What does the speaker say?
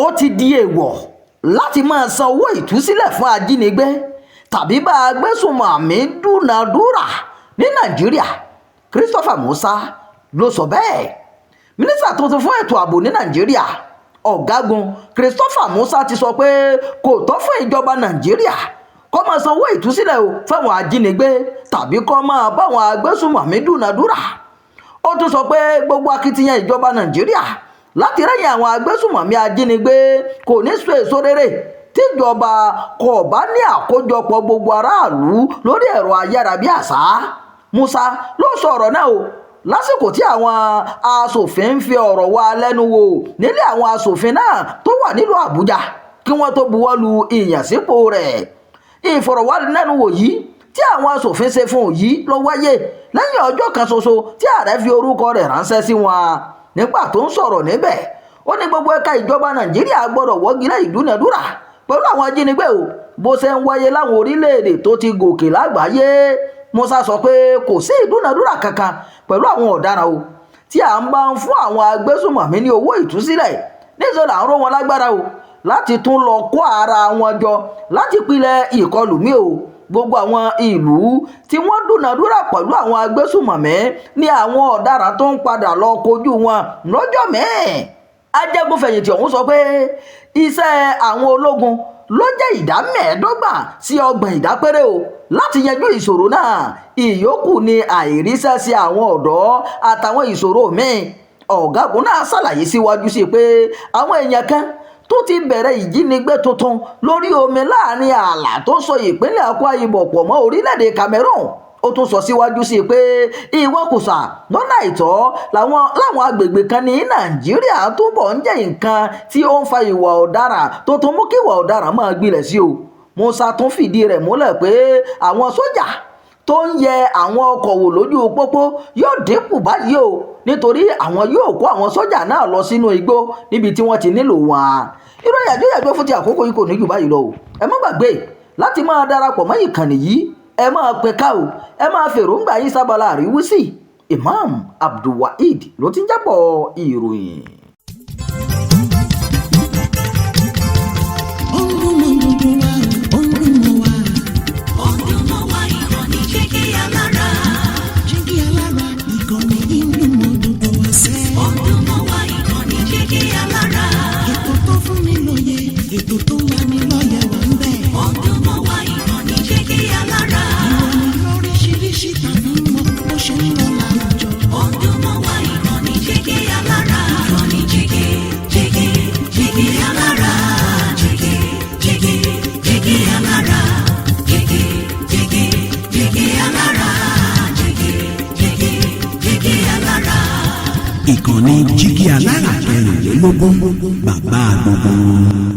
ó ti di èèwọ̀ láti máa san owó ìtúsílẹ̀ fún ajínigbé tàbí bá agbésùnmọ̀mí dúnàádúrà ní nàìjíríà. Christopher Musa ló sọ bẹ́ẹ̀. Mínísítà tuntun fún ètò ààbò ní nàìjíríà ọ̀gágun Christopher Musa ti sọ pé kò tọ́ fún ìjọba nàìjíríà kó máa san owó ìtúsílẹ̀ fáwọn ajínigbé tàbí kó máa báwọn agbésùnmọ̀mí dúnàádúrà. Ó tún sọ pé gbogbo akitiyan ìjọba nàìjíríà láti rẹ́yìn àwọn agbésùnmọ̀mí ajínigbé kò ní so èso rere tíjọba kò bá ní àkójọpọ̀ gbogbo aráàlú lórí ẹ̀rọ ayárabíàṣá. Musa ló sọ ọ̀rọ̀ náà lásìkò tí àwọn aṣòfin ń fi ọ̀rọ̀ wá lẹ́nu wò nílé àwọn aṣòfin náà tó wà nílùú Àbújá kí wọ́n tó buwọ́lu ìyànsípò rẹ̀. Ìfọ̀rọ̀wánilẹ́nuwò yìí tí àwọn aṣòfin ṣe fún òyí ló wáyé lẹ́yìn ọjọ́ kan ṣoṣo tí ààrẹ fi orúkọ rẹ̀ ránṣẹ́ sí wọn. Nígbà tó ń sọ̀rọ̀ níbẹ̀, ó ní gbogbo ẹ̀ka ìjọba nàìjíríà gbọ́dọ̀ wọ́gilé ìdúnàdúrà pẹ̀lú àwọn ajínigbé bó ṣe ń wáyé láwọn orílẹ̀-èdè tó ti gòkè lágbàáyé. Musa sọ pé kò sí ìdúnàdúrà kankan pẹ̀lú àwọn ọ̀daràn tí à ń bá ń fún àwọn agbésùnmọ̀mí ní owó ìtúsílẹ̀. níṣẹ́ là ń ró wọn lágbára láti tún lọ kó ara wọn jọ láti pilẹ̀ ìkọlù mi gbogbo àwọn ìlú tí wọ́n dúnàdúrà pẹ̀lú àwọn agbésùnmọ̀mí ní àwọn ọ̀daràn tó ń padà lọ kojú wọn lọ́jọ́ mẹ́ẹ̀. Ajagunfẹ̀yìntì ọ̀hún sọ pé iṣẹ́ àwọn ológun ló jẹ́ 25% sí 30% péré láti yanjú ìṣòro náà. Ìyókù ni àìríṣẹ́ sí àwọn ọ̀dọ́ àtàwọn ìṣòro míì. Ọ̀gágun náà ṣàlàyé síwájú sí pé àwọn èèyàn kan tó ti bẹ̀rẹ̀ ìjínigbé tuntun lórí omi láàrin ààlà tó so ìpínlẹ̀ Akwa Ibom pọ̀ mọ́ orílẹ̀-èdè Cameroon. Ó tún sọ síwájú sí pé ìwakùsà lọ́nà àìtọ́ láwọn agbègbè kan ní nàìjíríà túbọ̀ ń jẹ́ nǹkan tí ó ń fa ìwà ọ̀daràn tó tún mú kí ìwà ọ̀daràn máa gbilẹ̀ sí Musa tún fìdí rẹ̀ múlẹ̀ pé àwọn sójà tó ń yẹ àwọn ọkọ̀ wò lójú pópó yóò dínkù báyìí nítorí àwọn yóò kó àwọn sójà náà lọ sínú igbó níbi tí wọ́n ti nílò wọn. Ìròyìn àjọyàjọ fún ti àkókò yìí kò ní jù báyìí lọ ẹ má gbàgbé láti máa darapọ̀ mọ́ ìkànnì yìí, ẹ máa pẹ̀ka ẹ máa fèròǹgbà yín sábàlá àríwísí. Imam Abdulwaheed ló ti ń jábọ̀ ìròyìn. Ètò tó wà ní lọ́yẹ̀ wà ń bẹ̀. Ọdún mọ́ wá ìkànnì Jígí Alára. Ìròyìn lóríṣiríṣi tàbí mọ́ bó ṣe ń lọ láwùjọ. Ọdún mọ́ wá ìkànnì Jígí Alára. Ìkànnì Jígí Alára. Jígí Alára. Jígí Alára. Jígí Alára. Ìkànnì Jígí Alára 24 bàbá gbogbo.